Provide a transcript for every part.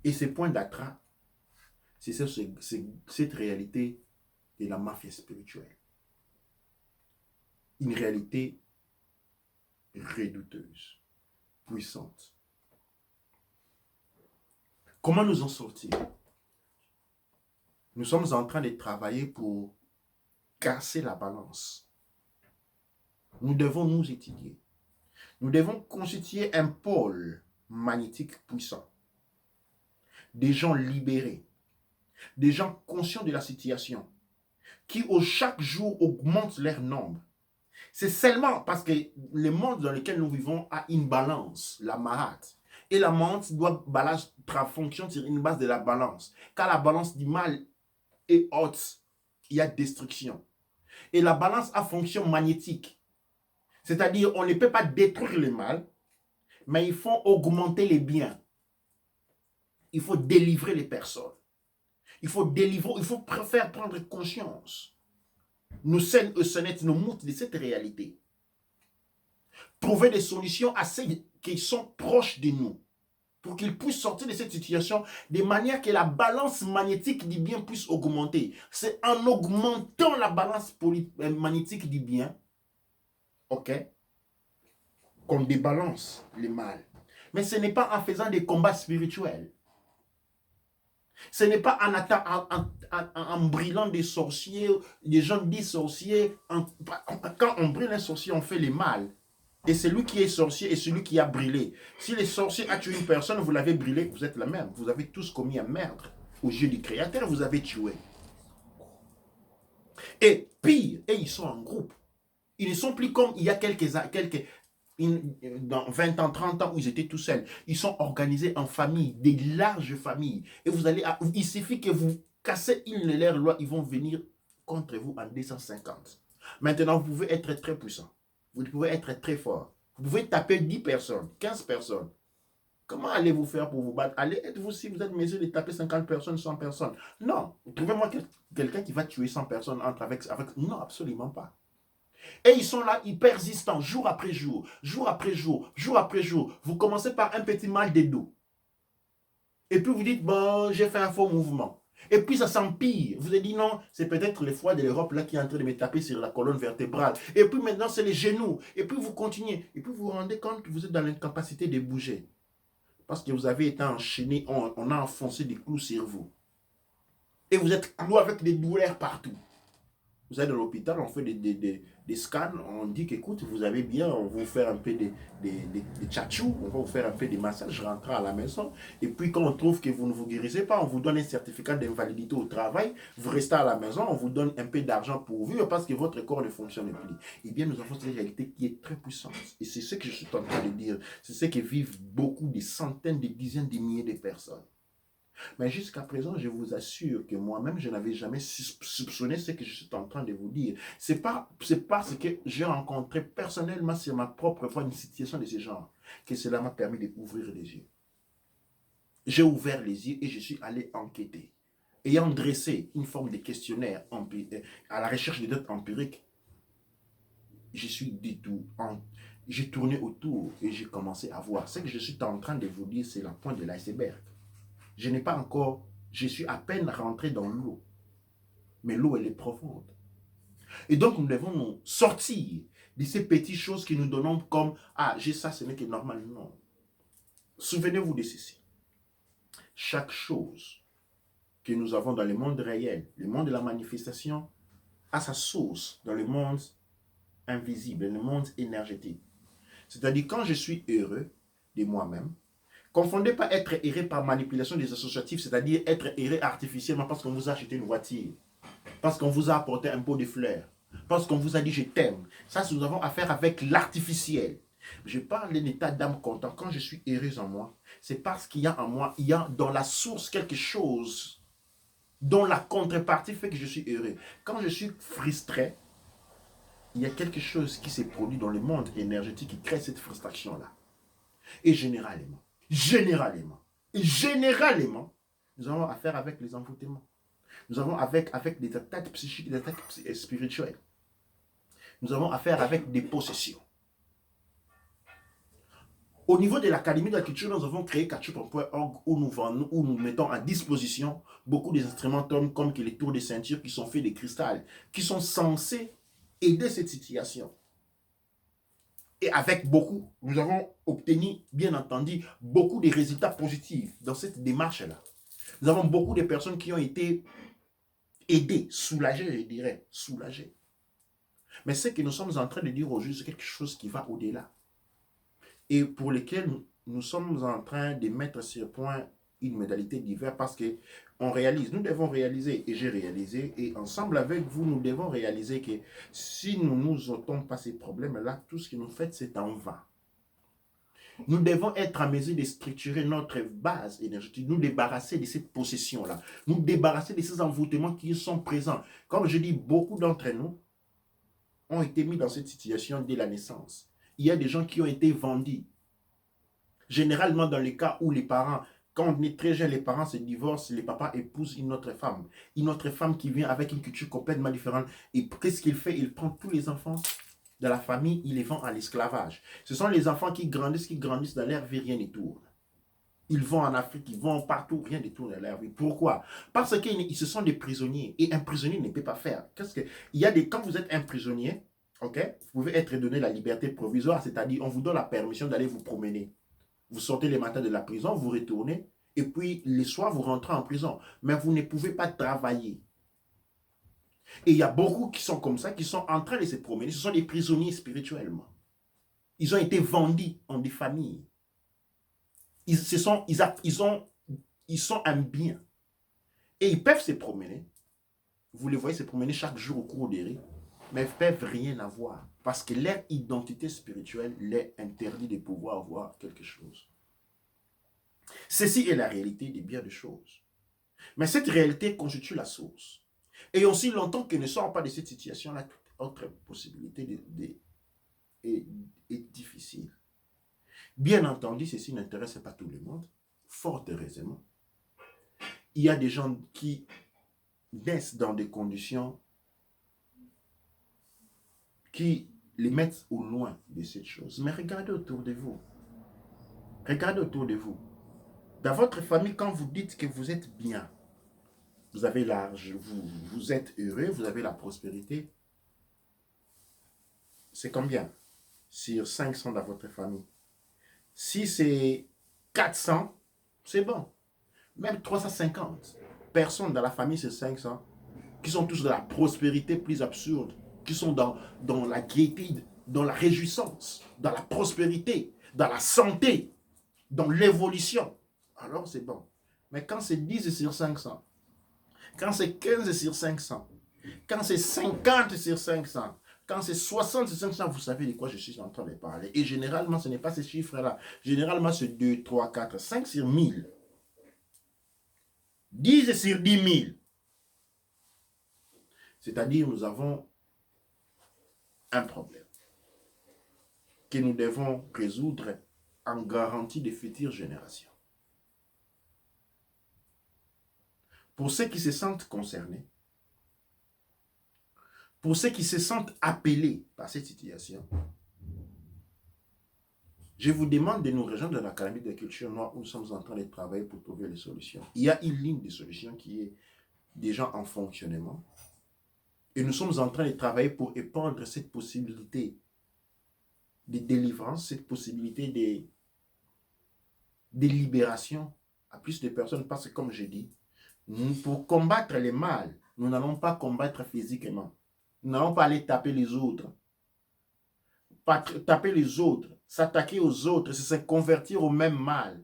Et ces points d'attrait, c'est cette réalité de la mafia spirituelle. Une réalité redouteuse, puissante. Comment nous en sortir? Nous sommes en train de travailler pour casser la balance. Nous devons nous étudier. Nous devons constituer un pôle magnétique puissant. Des gens libérés, des gens conscients de la situation, qui au chaque jour augmentent leur nombre. C'est seulement parce que le monde dans lequel nous vivons a une balance, la Mahat. Et la Mahat doit fonctionner sur une base de la balance. Quand la balance du mal est haute, il y a destruction. Et la balance a fonction magnétique. C'est-à-dire, on ne peut pas détruire le mal, mais il faut augmenter les biens. Il faut délivrer les personnes. Il faut faire prendre conscience. Nous sommes nous montrent de cette réalité. Trouver des solutions à ceux qui sont proches de nous pour qu'ils puissent sortir de cette situation de manière que la balance magnétique du bien puisse augmenter. C'est en augmentant la balance magnétique du bien, ok, qu'on débalance le mal. Mais ce n'est pas en faisant des combats spirituels. Ce n'est pas en brillant des sorciers, des gens dits sorciers. Quand on brille un sorcier, on fait le mal. Et celui qui est sorcier est celui qui a brûlé. Si les sorciers a tué une personne, vous l'avez brûlé, vous êtes la même. Vous avez tous commis un meurtre. Aux yeux du Créateur, vous avez tué. Et pire, et ils sont en groupe. Ils ne sont plus comme il y a dans 20 ans, 30 ans où ils étaient tout seuls. Ils sont organisés en famille, des larges familles. Et il suffit que vous cassez une de leurs lois, ils vont venir contre vous en 250. Maintenant, vous pouvez être très puissant. Vous pouvez être très fort. Vous pouvez taper 10 personnes, 15 personnes. Comment allez-vous faire pour vous battre? Êtes-vous si vous êtes mesure de taper 50 personnes, 100 personnes? Non. Trouvez-moi quelqu'un qui va tuer 100 personnes avec... Non, absolument pas. Et ils sont là, ils persistent jour après jour, jour après jour, jour après jour. Vous commencez par un petit mal de dos. Et puis vous dites, bon, j'ai fait un faux mouvement. Et puis ça s'empire. Vous avez dit non, c'est peut-être le foie de l'Europe là qui est en train de me taper sur la colonne vertébrale. Et puis maintenant c'est les genoux. Et puis vous continuez. Et puis vous vous rendez compte que vous êtes dans l'incapacité de bouger. Parce que vous avez été enchaîné, on a enfoncé des clous sur vous. Et vous êtes cloué avec des douleurs partout. Vous êtes dans l'hôpital, on fait des scans, on dit qu'écoute, vous avez bien, on va vous faire un peu des tchatchou, on va vous faire un peu des massages, rentrer à la maison. Et puis quand on trouve que vous ne vous guérissez pas, on vous donne un certificat d'invalidité au travail, vous restez à la maison, on vous donne un peu d'argent pour vivre parce que votre corps ne fonctionne plus. Eh bien, nous avons cette réalité qui est très puissante. Et c'est ce que je suis en train de dire. C'est ce que vivent beaucoup, des centaines, des dizaines, des milliers de personnes. Mais jusqu'à présent, je vous assure que moi-même, je n'avais jamais soupçonné ce que je suis en train de vous dire. C'est parce que j'ai rencontré personnellement sur ma propre foi une situation de ce genre que cela m'a permis d'ouvrir les yeux. J'ai ouvert les yeux et je suis allé enquêter. Ayant dressé une forme de questionnaire à la recherche des données empiriques, je suis du tout j'ai tourné autour et j'ai commencé à voir. Ce que je suis en train de vous dire, c'est la pointe de l'iceberg. Je suis à peine rentré dans l'eau. Mais l'eau, elle est profonde. Et donc, nous devons nous sortir de ces petites choses que nous donnons comme, ah, j'ai ça, ce n'est que normal. Non. Souvenez-vous de ceci. Chaque chose que nous avons dans le monde réel, le monde de la manifestation, a sa source dans le monde invisible, le monde énergétique. C'est-à-dire, quand je suis heureux de moi-même, confondez pas être heureux par manipulation des associatifs, c'est-à-dire être heureux artificiellement parce qu'on vous a acheté une voiture, parce qu'on vous a apporté un pot de fleurs, parce qu'on vous a dit je t'aime. Ça, nous avons affaire avec l'artificiel. Je parle d'un état d'âme content. Quand je suis heureuse en moi, c'est parce qu'il y a en moi, il y a dans la source quelque chose dont la contrepartie fait que je suis heureux. Quand je suis frustré, il y a quelque chose qui s'est produit dans le monde énergétique qui crée cette frustration-là. Et généralement, nous avons affaire avec les envoûtements. Nous avons avec des attaques psychiques, des attaques spirituelles. Nous avons affaire avec des possessions. Au niveau de l'Académie de la culture, nous avons créé ketchup.org où nous vendons, où nous mettons à disposition beaucoup d'instruments comme les tours de ceinture qui sont faits de cristal, qui sont censés aider cette situation. Et avec beaucoup, nous avons obtenu, bien entendu, beaucoup de résultats positifs dans cette démarche-là. Nous avons beaucoup de personnes qui ont été aidées, soulagées, je dirais, soulagées. Mais ce que nous sommes en train de dire aujourd'hui, c'est quelque chose qui va au-delà. Et pour lesquels nous sommes en train de mettre sur point une modalité diverse parce que on réalise, nous devons réaliser, et j'ai réalisé, et ensemble avec vous, nous devons réaliser que si nous ne nous ôtons pas ces problèmes-là, tout ce que nous faites, c'est en vain. Nous devons être en mesure de structurer notre base énergétique, nous débarrasser de cette possession-là, nous débarrasser de ces envoûtements qui sont présents. Comme je dis, beaucoup d'entre nous ont été mis dans cette situation dès la naissance. Il y a des gens qui ont été vendus. Généralement, dans les cas où les parents, quand on est très jeune, les parents se divorcent, les papas épousent une autre femme. Une autre femme qui vient avec une culture complètement différente. Et qu'est-ce qu'il fait? Il prend tous les enfants de la famille, il les vend à l'esclavage. Ce sont les enfants qui grandissent dans leur vie, rien ne tourne. Ils vont en Afrique, ils vont partout, rien ne tourne dans leur vie. Pourquoi? Parce qu'ils se sont des prisonniers. Et un prisonnier ne peut pas faire. Quand vous êtes un prisonnier, ok, vous pouvez être donné la liberté provisoire, c'est-à-dire on vous donne la permission d'aller vous promener. Vous sortez les matins de la prison, vous retournez, et puis les soirs, vous rentrez en prison. Mais vous ne pouvez pas travailler. Et il y a beaucoup qui sont comme ça, qui sont en train de se promener. Ce sont des prisonniers spirituellement. Ils ont été vendus en des familles. Ils sont un bien. Et ils peuvent se promener. Vous les voyez se promener chaque jour au cours des rues, mais ils ne peuvent rien avoir. Parce que leur identité spirituelle leur interdit de pouvoir avoir quelque chose. Ceci est la réalité des bien des choses. Mais cette réalité constitue la source. Et aussi longtemps que ne sort pas de cette situation-là, toute autre possibilité est difficile. Bien entendu, ceci n'intéresse pas tout le monde, fort heureusement. Il y a des gens qui naissent dans des conditions qui les mettent au loin de cette chose. Mais regardez autour de vous. Regardez autour de vous. Dans votre famille, quand vous dites que vous êtes bien, vous avez l'argent, vous êtes heureux, vous avez la prospérité, c'est combien sur 500 dans votre famille? Si c'est 400, c'est bon. Même 350 personnes dans la famille, c'est 500, qui sont tous dans la prospérité plus absurde, qui sont dans la gaieté, dans la réjouissance, dans la prospérité, dans la santé, dans l'évolution. Alors c'est bon. Mais quand c'est 10 sur 500, quand c'est 15 sur 500, quand c'est 50 sur 500, quand c'est 60 sur 500, vous savez de quoi je suis en train de parler. Et généralement, ce n'est pas ces chiffres-là. Généralement, c'est 2, 3, 4, 5 sur 1000. 10 sur 10 000. C'est-à-dire, nous avons un problème que nous devons résoudre en garantie des futures générations. Pour ceux qui se sentent concernés, pour ceux qui se sentent appelés par cette situation, je vous demande de nous rejoindre dans l'Académie de culture noire où nous sommes en train de travailler pour trouver les solutions. Il y a une ligne de solutions qui est déjà en fonctionnement. Et nous sommes en train de travailler pour épandre cette possibilité de délivrance, cette possibilité de libération à plus de personnes. Parce que comme je dis, pour combattre le mal, nous n'allons pas combattre physiquement. Nous n'allons pas aller taper les autres. Taper les autres, s'attaquer aux autres, c'est se convertir au même mal.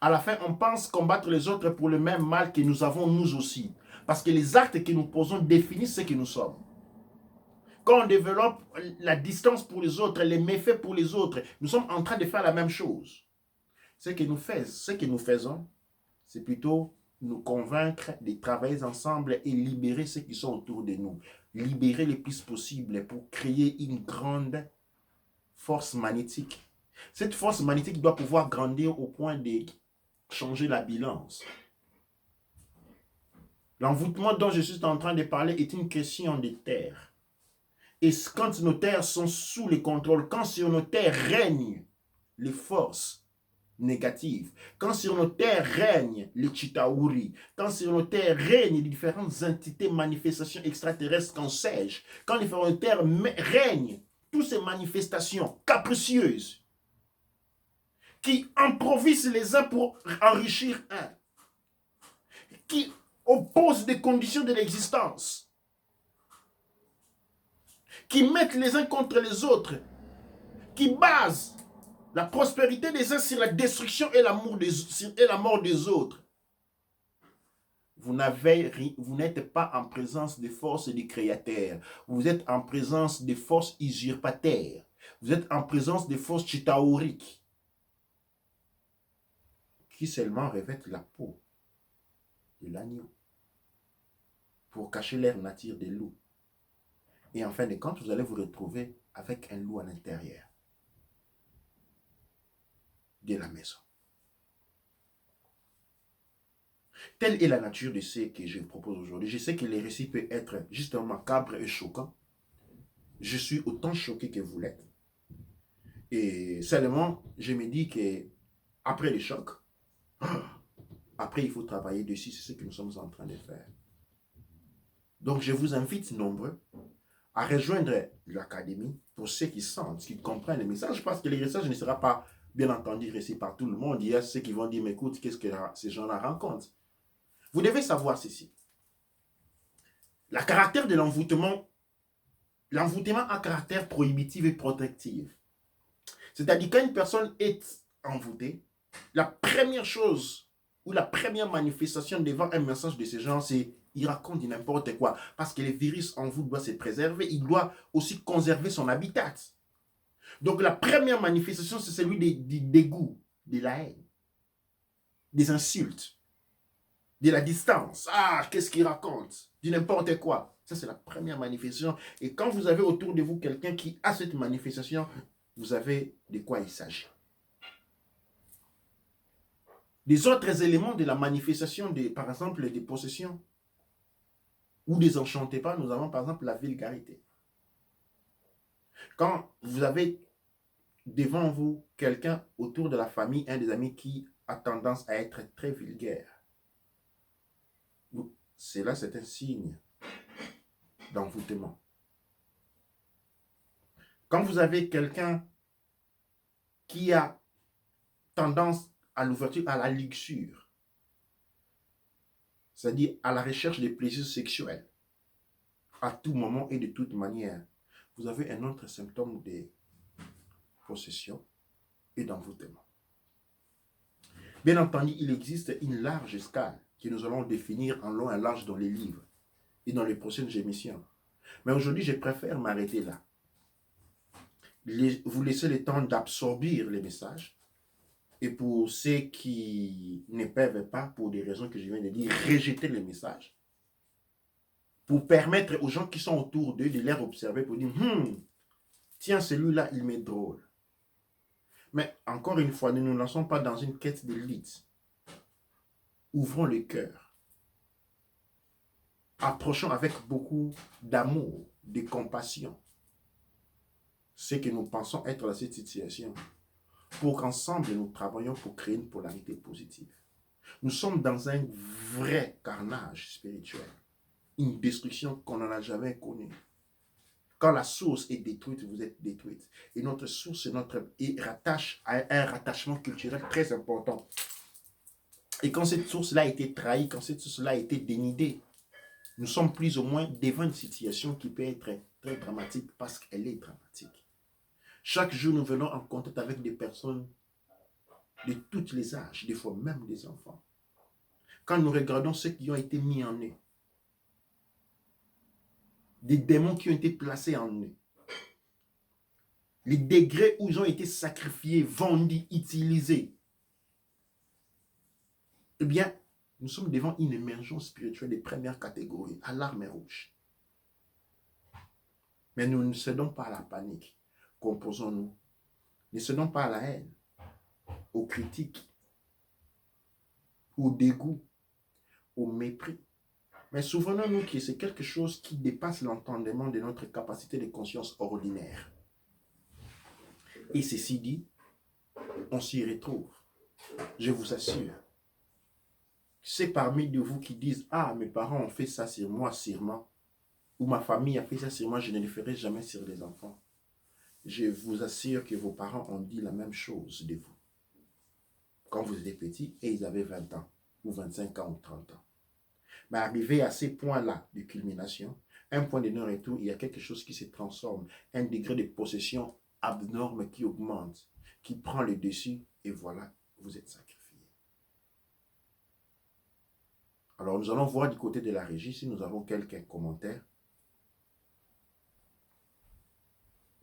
À la fin, on pense combattre les autres pour le même mal que nous avons nous aussi. Parce que les actes que nous posons définissent ce que nous sommes. Quand on développe la distance pour les autres, les méfaits pour les autres, nous sommes en train de faire la même chose. Ce que nous faisons, c'est plutôt nous convaincre de travailler ensemble et libérer ceux qui sont autour de nous. Libérer le plus possible pour créer une grande force magnétique. Cette force magnétique doit pouvoir grandir au point de changer la balance. L'envoûtement dont je suis en train de parler est une question de terre. Et quand nos terres sont sous le contrôle, quand sur nos terres règne les forces négatives, quand sur nos terres règnent les Chitauri, quand sur nos terres règnent les différentes entités, manifestations extraterrestres, qu'en sais-je, quand les différentes terres règnent toutes ces manifestations capricieuses qui improvisent les uns pour enrichir un, qui opposent des conditions de l'existence, qui mettent les uns contre les autres, qui basent la prospérité des uns sur la destruction et la mort des autres. Vous n'êtes pas en présence des forces du Créateur. Vous êtes en présence des forces usurpataires. Vous êtes en présence des forces chitauriques qui seulement revêtent la peau de l'agneau pour cacher l'air nature des loups. Et en fin de compte, vous allez vous retrouver avec un loup à l'intérieur de la maison. Telle est la nature de ce que je propose aujourd'hui. Je sais que les récits peuvent être justement macabres et choquants. Je suis autant choqué que vous l'êtes. Et seulement, je me dis que après le choc, après il faut travailler dessus. C'est ce que nous sommes en train de faire. Donc je vous invite nombreux à rejoindre l'académie pour ceux qui sentent, qui comprennent le message, parce que le message ne sera pas bien entendu reçu par tout le monde. Il y a ceux qui vont dire, mais écoute, qu'est-ce que ces gens-là rencontrent? Vous devez savoir ceci. Le caractère de l'envoûtement a caractère prohibitif et protectif. C'est-à-dire quand une personne est envoûtée, la première chose ou la première manifestation devant un message de ce genre, c'est il raconte n'importe quoi. Parce que le virus en vous doit se préserver, il doit aussi conserver son habitat. Donc la première manifestation, c'est celui du dégoût, de la haine, des insultes, de la distance. Ah, qu'est-ce qu'il raconte? Du n'importe quoi. Ça, c'est la première manifestation. Et quand vous avez autour de vous quelqu'un qui a cette manifestation, vous avez de quoi il s'agit. Les autres éléments de la manifestation, par exemple, des possessions ou des enchantements, nous avons par exemple la vulgarité. Quand vous avez devant vous quelqu'un autour de la famille, un des amis qui a tendance à être très vulgaire, cela c'est un signe d'envoûtement. Quand vous avez quelqu'un qui a tendance à l'ouverture, à la luxure, c'est-à-dire à la recherche des plaisirs sexuels, à tout moment et de toute manière, vous avez un autre symptôme de possession et d'envoûtement. Bien entendu, il existe une large scale que nous allons définir en long et en large dans les livres et dans les prochaines émissions. Mais aujourd'hui, je préfère m'arrêter là. Vous laisser le temps d'absorber les messages. Et pour ceux qui ne peuvent pas, pour des raisons que je viens de dire, rejeter les messages. Pour permettre aux gens qui sont autour d'eux de les observer pour dire, tiens, celui-là, il m'est drôle. Mais encore une fois, ne nous lançons pas dans une quête d'élite. Ouvrons le cœur. Approchons avec beaucoup d'amour, de compassion, ce que nous pensons être dans cette situation, pour qu'ensemble nous travaillions pour créer une polarité positive. Nous sommes dans un vrai carnage spirituel, une destruction qu'on n'en a jamais connue. Quand la source est détruite, vous êtes détruite. Et notre source rattache à un rattachement culturel très important. Et quand cette source-là a été trahie, quand cette source-là a été dénudée, nous sommes plus ou moins devant une situation qui peut être très dramatique parce qu'elle est dramatique. Chaque jour, nous venons en contact avec des personnes de tous les âges, des fois même des enfants. Quand nous regardons ceux qui ont été mis en eux, des démons qui ont été placés en eux, les degrés où ils ont été sacrifiés, vendus, utilisés, eh bien, nous sommes devant une émergence spirituelle de première catégorie, alarme rouge. Mais nous ne cédons pas à la panique. Composons-nous. Ne cédons pas à la haine, aux critiques, au dégoût, au mépris. Mais souvenons-nous que c'est quelque chose qui dépasse l'entendement de notre capacité de conscience ordinaire. Et ceci dit, on s'y retrouve. Je vous assure. C'est parmi de vous qui disent, ah, mes parents ont fait ça sur moi, sûrement. Ou ma famille a fait ça sur moi, je ne le ferai jamais sur les enfants. Je vous assure que vos parents ont dit la même chose de vous. Quand vous étiez petit et ils avaient 20 ans, ou 25 ans, ou 30 ans. Mais arrivé à ces points-là de culmination, un point de non-retour, il y a quelque chose qui se transforme, un degré de possession abnorme qui augmente, qui prend le dessus, et voilà, vous êtes sacrifié. Alors nous allons voir du côté de la régie si nous avons quelques commentaires.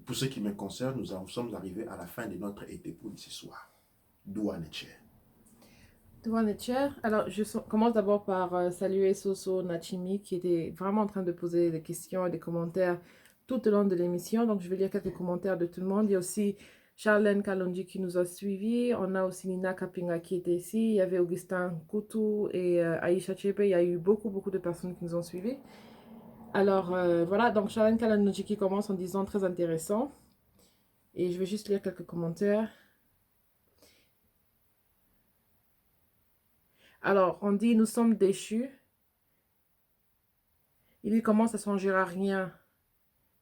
Pour ce qui me concerne, nous sommes arrivés à la fin de notre été pour ce soir. Douane Etcher. Douane Etcher. Alors, commence d'abord par saluer Soso Nachimi qui était vraiment en train de poser des questions et des commentaires tout au long de l'émission. Donc, je vais lire quelques commentaires de tout le monde. Il y a aussi Charlène Kalonji qui nous a suivis. On a aussi Nina Kapinga qui était ici. Il y avait Augustin Koutou et Aïcha Chepe. Il y a eu beaucoup de personnes qui nous ont suivis. Alors, voilà. Donc, Charlène Kalonji qui commence en disant très intéressant. Et je vais juste lire quelques commentaires. Alors, on dit, nous sommes déchus. Il dit, comment ça ne changera rien?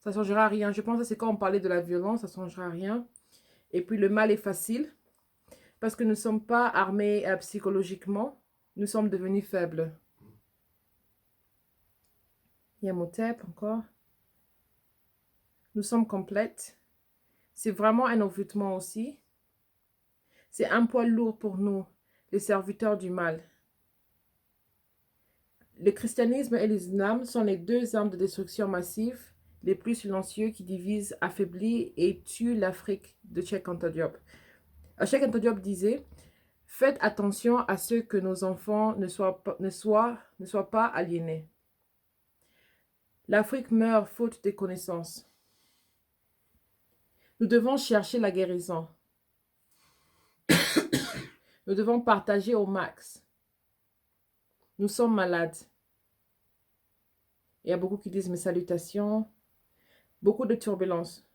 Ça ne changera rien. Je pense que c'est quand on parlait de la violence, ça ne changera rien. Et puis, le mal est facile. Parce que nous ne sommes pas armés psychologiquement. Nous sommes devenus faibles. Il y a Motep encore. Nous sommes complètes. C'est vraiment un envoûtement aussi. C'est un poids lourd pour nous, les serviteurs du mal. Le christianisme et l'islam sont les deux armes de destruction massive les plus silencieux qui divisent, affaiblissent et tuent l'Afrique de Cheikh Anta Diop. Cheikh Anta Diop disait « Faites attention à ce que nos enfants ne soient pas aliénés. » L'Afrique meurt faute de connaissances. Nous devons chercher la guérison. Nous devons partager au max. Nous sommes malades. Il y a beaucoup qui disent mes salutations. Beaucoup de turbulences.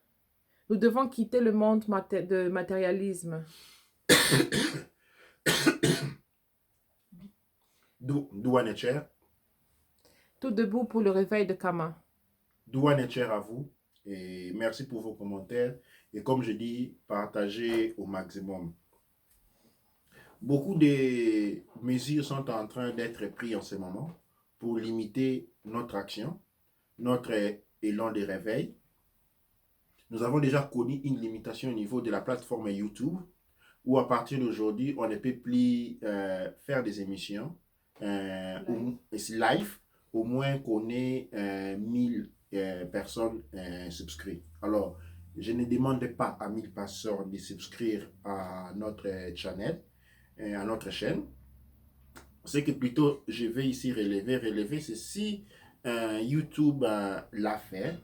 Nous devons quitter le monde de matérialisme. Douane Etcher. Tout debout pour le réveil de Kama. Douane Etcher à vous. Et merci pour vos commentaires. Et comme je dis, partagez au maximum. Beaucoup de mesures sont en train d'être prises en ce moment pour limiter notre action, notre élan de réveil. Nous avons déjà connu une limitation au niveau de la plateforme YouTube, où à partir d'aujourd'hui, on ne peut plus faire des émissions live, au moins qu'on ait 1000 personnes subscrites. Alors, je ne demande pas à 1000 personnes de souscrire à notre channel, à notre chaîne. Ce que plutôt je vais ici relever, c'est si YouTube l'a fait,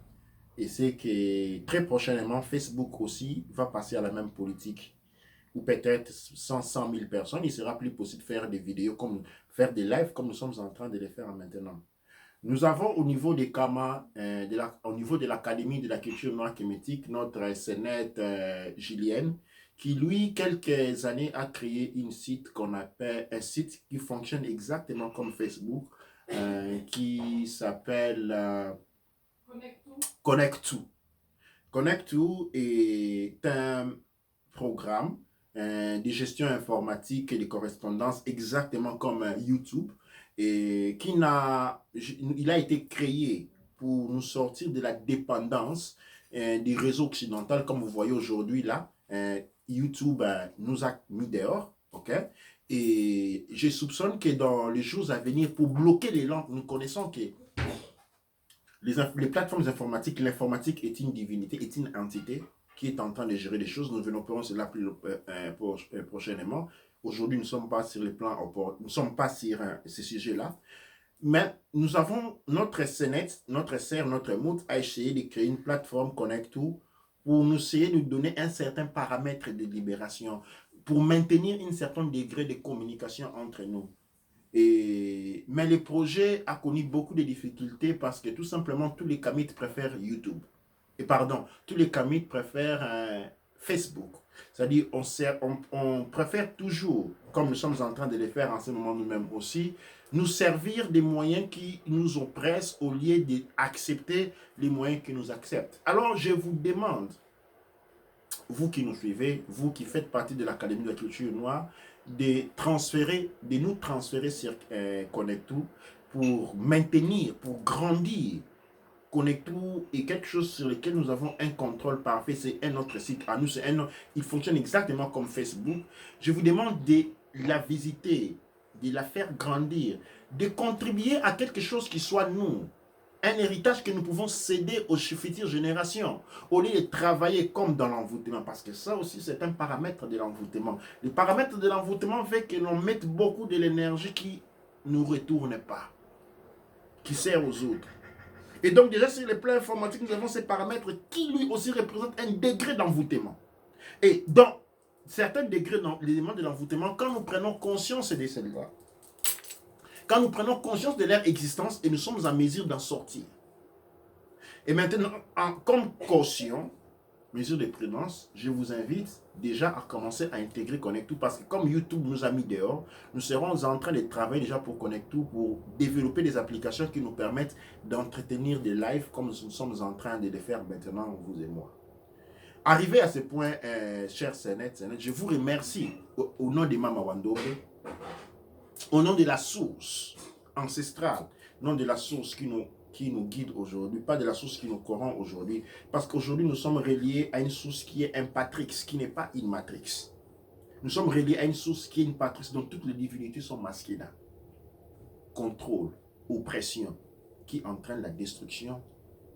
et c'est que très prochainement, Facebook aussi va passer à la même politique, ou peut-être 100 000 personnes, il sera plus possible de faire des vidéos, faire des lives comme nous sommes en train de les faire maintenant. Nous avons au niveau des Kama, au niveau de l'Académie de la culture noire kémétique, notre Sénète Julienne, qui lui, quelques années, a créé un site qu'on appelle, un site qui fonctionne exactement comme Facebook, qui s'appelle Connect2. Connect2 est un programme de gestion informatique et de correspondance exactement comme YouTube, et il a été créé pour nous sortir de la dépendance des réseaux occidentaux. Comme vous voyez aujourd'hui là, YouTube nous a mis dehors, ok? Et je soupçonne que dans les jours à venir, pour bloquer les langues, nous connaissons que les plateformes informatiques, l'informatique est une divinité, est une entité qui est en train de gérer les choses. Nous développerons cela plus prochainement. Aujourd'hui, nous ne sommes pas sur le plan, nous ne sommes pas sur ce sujet-là. Mais nous avons notre CNET, notre CER, notre MOOT a essayé de créer une plateforme Connect2 pour nous essayer de donner un certain paramètre de libération, pour maintenir un certain degré de communication entre nous. Mais le projet a connu beaucoup de difficultés parce que tout simplement tous les Kamites préfèrent YouTube. Et pardon, tous les Kamites préfèrent Facebook. C'est-à-dire, on préfère toujours, comme nous sommes en train de le faire en ce moment nous-mêmes aussi, nous servir des moyens qui nous oppressent au lieu d'accepter les moyens qui nous acceptent. Alors, je vous demande, vous qui nous suivez, vous qui faites partie de l'Académie de la culture noire, de nous transférer sur Connectou pour maintenir, pour grandir. Connectou est quelque chose sur lequel nous avons un contrôle parfait. C'est un autre site à nous. Il fonctionne exactement comme Facebook. Je vous demande de la visiter, de la faire grandir, de contribuer à quelque chose qui soit nous. Un héritage que nous pouvons céder aux futures générations, au lieu de travailler comme dans l'envoûtement, parce que ça aussi c'est un paramètre de l'envoûtement. Le paramètre de l'envoûtement fait que l'on mette beaucoup de l'énergie qui ne nous retourne pas, qui sert aux autres. Et donc déjà sur le plan informatique, nous avons ces paramètres qui lui aussi représentent un degré d'envoûtement. Et dans certains degrés l'élément de l'envoûtement, quand nous prenons conscience de celle-là, quand nous prenons conscience de leur existence et nous sommes en mesure d'en sortir. Et maintenant, comme caution, mesure de prudence, je vous invite déjà à commencer à intégrer Connectou parce que comme YouTube nous a mis dehors, nous serons en train de travailler déjà pour Connectou pour développer des applications qui nous permettent d'entretenir des lives comme nous sommes en train de le faire maintenant, vous et moi. Arrivé à ce point, cher Senet, je vous remercie au nom de Mama Wandobe, au nom de la source ancestrale, non de la source qui nous guide aujourd'hui, pas de la source qui nous corrompt aujourd'hui, parce qu'aujourd'hui nous sommes reliés à une source qui est un Patrix, qui n'est pas une Matrix. Nous sommes reliés à une source qui est une Patrix dont toutes les divinités sont masquées là. Contrôle, oppression, qui entraîne la destruction,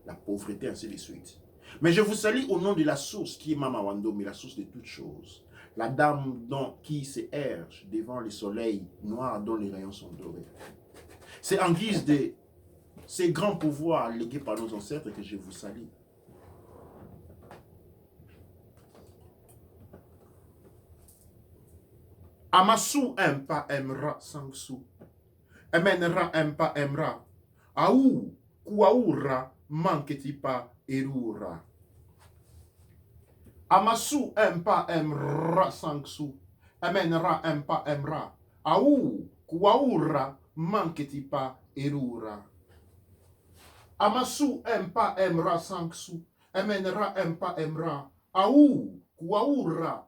la pauvreté, ainsi de suite. Mais je vous salue au nom de la source qui est Mama Wando, mais la source de toutes choses. La dame qui se erge devant le soleil noir dont les rayons sont dorés. C'est en guise de ces grands pouvoirs légués par nos ancêtres que je vous salue. Amasu empa emra sangsu. Emenra empa emra. Au kuaura manketipa erura. Amasu empa emra sangsu. Emenra empa emra. Au kuaura manketipa erura. Amasu empa emra sangsu. Emenra empa emra. Au kuaura